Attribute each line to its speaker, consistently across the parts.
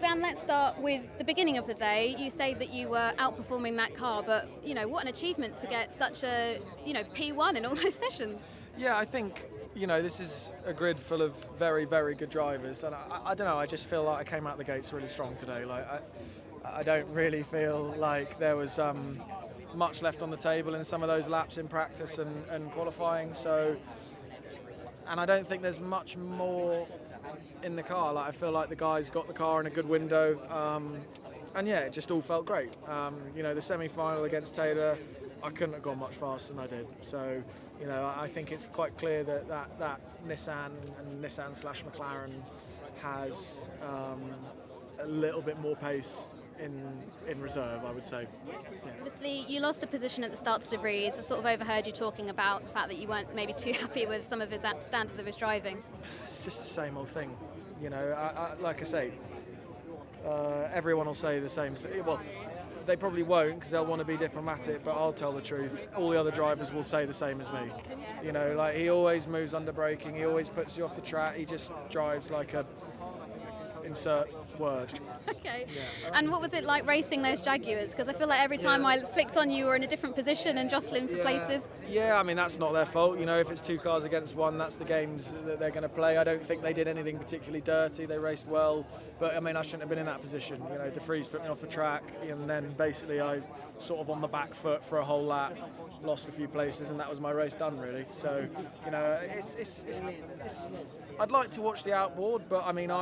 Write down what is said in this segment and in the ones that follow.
Speaker 1: Dan, let's start with the beginning of the day. You say that you were outperforming that car, but, what an achievement to get such a, P1 in all those sessions.
Speaker 2: Yeah, I think, this is a grid full of very, very good drivers. And I don't know, I just feel like I came out the gates really strong today. Like, I don't really feel like there was much left on the table in some of those laps in practice and qualifying. So, and I don't think there's much more in the car. Like, I feel like the guys got the car in a good window, and yeah, it just all felt great. The semi-final against Taylor, I couldn't have gone much faster than I did. So, I think it's quite clear that Nissan and Nissan/McLaren has a little bit more pace in reserve, I would say. Yeah.
Speaker 1: Obviously, you lost a position at the start to De Vries. I sort of overheard you talking about the fact that you weren't maybe too happy with some of his standards of his driving.
Speaker 2: It's just the same old thing. Like I say, everyone will say the same thing. Well, they probably won't because they'll want to be diplomatic, but I'll tell the truth. All the other drivers will say the same as me. Like he always moves under braking, he always puts you off the track, he just drives like a insert word.
Speaker 1: Okay. Yeah. And what was it like racing those Jaguars? Because I feel like every time I flicked on, you were in a different position and jostling for places.
Speaker 2: Yeah, I mean, that's not their fault. If it's two cars against one, that's the games that they're going to play. I don't think they did anything particularly dirty. They raced well. But, I mean, I shouldn't have been in that position. De Vries put me off the track, and then basically I sort of on the back foot for a whole lap, lost a few places, and that was my race done, really. So, it's I'd like to watch the outboard, but, I mean,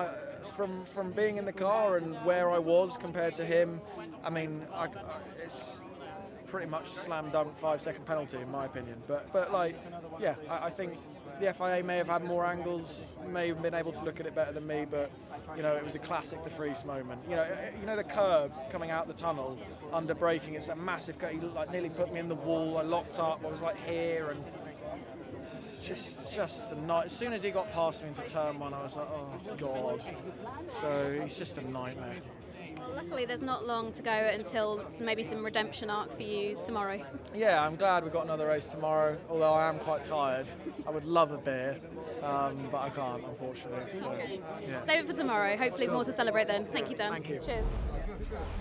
Speaker 2: from being in the car and where I was compared to him, I mean, it's pretty much slam dunk 5-second penalty in my opinion. But I think the FIA may have had more angles, may have been able to look at it better than me. But it was a classic De Vries moment. The curb coming out the tunnel under braking. It's that massive curb. He nearly put me in the wall. I locked up. I was here and. Just a night. As soon as he got past me into turn one, I was like, oh God. So he's just a nightmare.
Speaker 1: Well, luckily there's not long to go until maybe some redemption arc for you tomorrow.
Speaker 2: Yeah, I'm glad we've got another race tomorrow, although I am quite tired. I would love a beer, but I can't, unfortunately. So, yeah.
Speaker 1: Save it for tomorrow. Hopefully more to celebrate then. Thank you, Dan.
Speaker 2: Thank you.
Speaker 1: Cheers.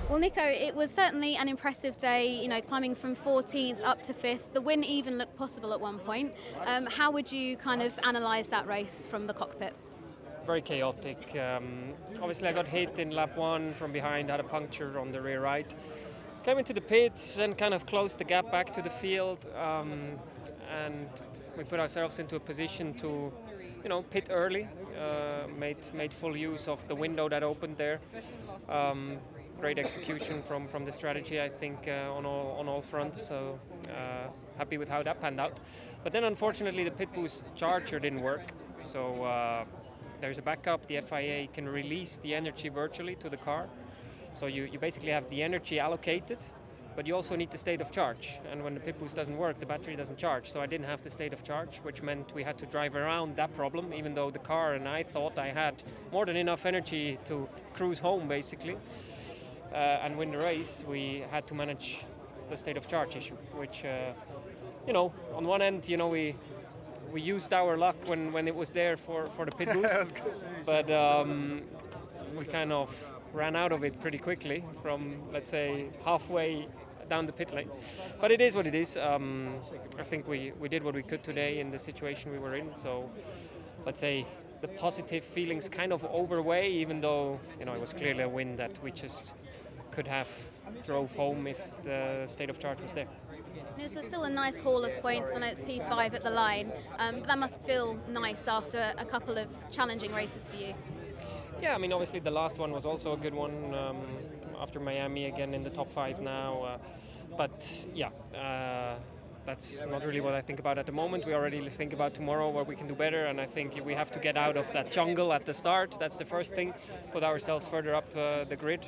Speaker 1: Well, Nico, it was certainly an impressive day, climbing from 14th up to 5th. The win even looked possible at one point. How would you kind of analyse that race from the cockpit?
Speaker 3: Very chaotic. Obviously, I got hit in lap 1 from behind, had a puncture on the rear right. Came into the pits and kind of closed the gap back to the field. And we put ourselves into a position to, pit early. Made full use of the window that opened there. Great execution from the strategy, I think, on all fronts. So happy with how that panned out. But then, unfortunately, the pit boost charger didn't work. So there's a backup. The FIA can release the energy virtually to the car. So you basically have the energy allocated, but you also need the state of charge. And when the pit boost doesn't work, the battery doesn't charge. So I didn't have the state of charge, which meant we had to drive around that problem, even though the car and I thought I had more than enough energy to cruise home, basically. And win the race. We had to manage the state of charge issue, which, on one end, we used our luck when it was there for the pit boost, but we kind of ran out of it pretty quickly from, let's say, halfway down the pit lane. But it is what it is. I think we did what we could today in the situation we were in. So, let's say, the positive feelings kind of overweigh, even though, it was clearly a win that we just could have drove home if the state of charge was there.
Speaker 1: So still a nice haul of points. I know it's P5 at the line. That must feel nice after a couple of challenging races for you.
Speaker 3: Yeah, I mean, obviously the last one was also a good one after Miami, again in the top 5 now. But yeah, that's not really what I think about at the moment. We already think about tomorrow, what we can do better, and I think we have to get out of that jungle at the start. That's the first thing. Put ourselves further up the grid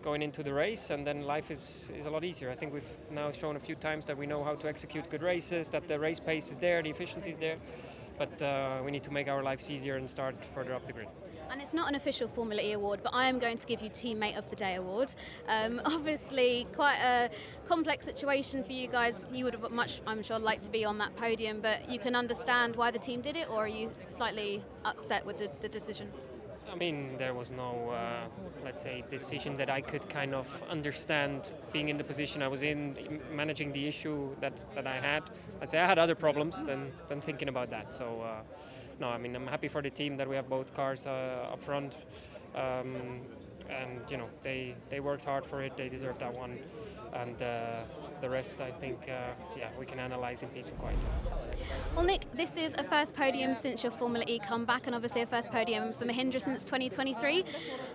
Speaker 3: going into the race, and then life is a lot easier. I think we've now shown a few times that we know how to execute good races, that the race pace is there, the efficiency is there, but we need to make our lives easier and start further up the grid.
Speaker 1: And it's not an official Formula E award, but I am going to give you Teammate of the Day award. Obviously, quite a complex situation for you guys. You would have much, I'm sure, liked to be on that podium, but you can understand why the team did it, or are you slightly upset with the decision?
Speaker 3: I mean, there was no, let's say, decision that I could kind of understand being in the position I was in, managing the issue that I had. I'd say I had other problems than thinking about that. So, no, I mean, I'm happy for the team that we have both cars up front. And, you know, they worked hard for it. They deserve that one. And the rest, I think, we can analyze in peace and quiet.
Speaker 1: Well, Nyck, this is a first podium since your Formula E comeback, and obviously a first podium for Mahindra since 2023.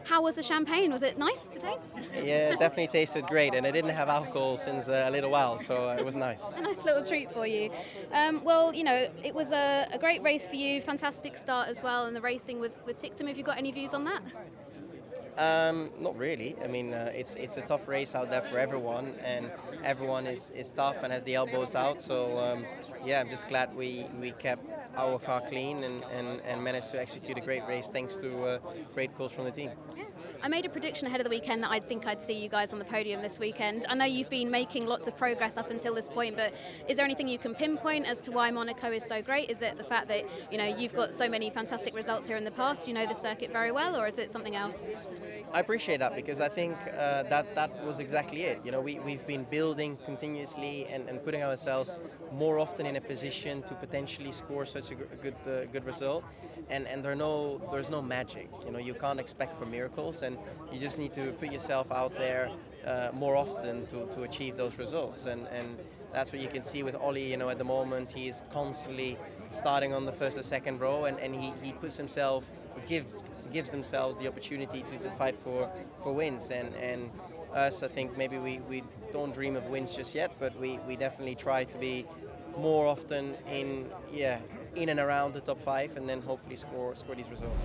Speaker 1: How was the champagne? Was it nice to taste?
Speaker 4: Yeah, it definitely tasted great, and it didn't have alcohol since a little while, so it was nice.
Speaker 1: A nice little treat for you. Well, you know, it was a great race for you, fantastic start as well, and the racing with Ticktum. Have you got any views on that?
Speaker 4: Not really. I mean, it's a tough race out there for everyone, and everyone is tough and has the elbows out. So I'm just glad we kept our car clean and managed to execute a great race thanks to great calls from the team.
Speaker 1: Yeah. I made a prediction ahead of the weekend that I think I'd see you guys on the podium this weekend. I know you've been making lots of progress up until this point, but is there anything you can pinpoint as to why Monaco is so great? Is it the fact that, you know, you've got so many fantastic results here in the past, you know the circuit very well, or is it something else?
Speaker 4: I appreciate that because I think that was exactly it. You know, we've been building continuously and putting ourselves more often in a position to potentially score such a good result. And there's no magic. You know, you can't expect for miracles, and you just need to put yourself out there more often to achieve those results. And that's what you can see with Ollie. You know, at the moment he's constantly starting on the first or second row, and he puts himself, gives themselves the opportunity to fight for wins. And us, I think maybe we don't dream of wins just yet, but we definitely try to be more often in and around the top 5, and then hopefully score these results.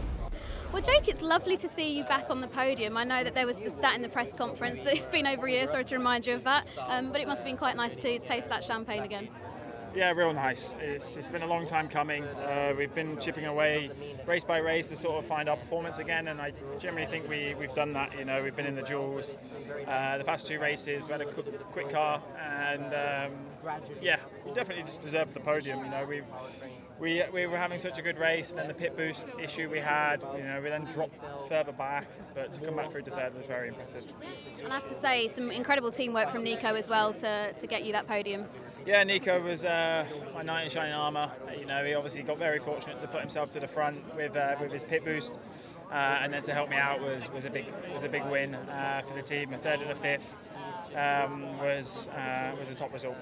Speaker 1: Well, Jake, it's lovely to see you back on the podium. I know that there was the stat in the press conference that it's been over a year, sorry to remind you of that, but it must have been quite nice to taste that champagne again.
Speaker 5: Yeah, real nice. It's been a long time coming. We've been chipping away race by race to sort of find our performance again, and I generally think we've done that. You know, we've been in the duels the past 2 races. We had a quick car, and we definitely just deserved the podium. You know, we were having such a good race, and then the pit boost issue we had, you know, we then dropped further back, but to come back through to third was very impressive.
Speaker 1: And I have to say, some incredible teamwork from Nico as well to get you that podium.
Speaker 5: Yeah, Nico was my knight in shining armour. You know, he obviously got very fortunate to put himself to the front with his pit boost, and then to help me out was a big win for the team. A third and a fifth was a top result.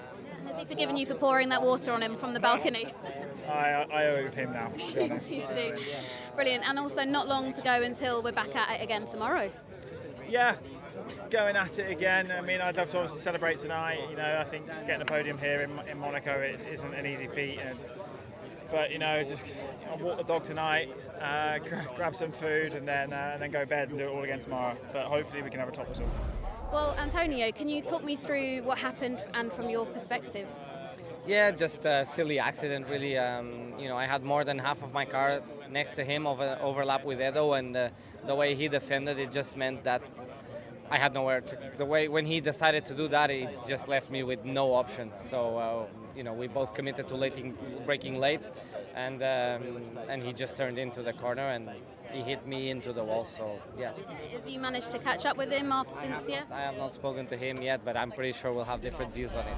Speaker 1: Has he forgiven you for pouring that water on him from the balcony?
Speaker 5: I owe him now, to be honest.
Speaker 1: You do. Brilliant. And also not long to go until we're back at it again tomorrow.
Speaker 5: Yeah, going at it again. I mean, I'd love to obviously celebrate tonight. You know, I think getting a podium here in Monaco, it isn't an easy feat. But, you know, just I'll walk the dog tonight, grab some food, and then go to bed and do it all again tomorrow. But hopefully we can have a top result.
Speaker 1: Well, Antonio, can you talk me through what happened and from your perspective?
Speaker 6: Yeah, just a silly accident, really. You know, I had more than half of my car next to him overlap with Edo, and the way he defended it just meant that I had nowhere to. The way when he decided to do that, it just left me with no options. So you know, we both committed to braking late, and he just turned into the corner and he hit me into the wall. So yeah.
Speaker 1: Have you managed to catch up with him since? Yeah.
Speaker 6: I have not spoken to him yet, but I'm pretty sure we'll have different views on it.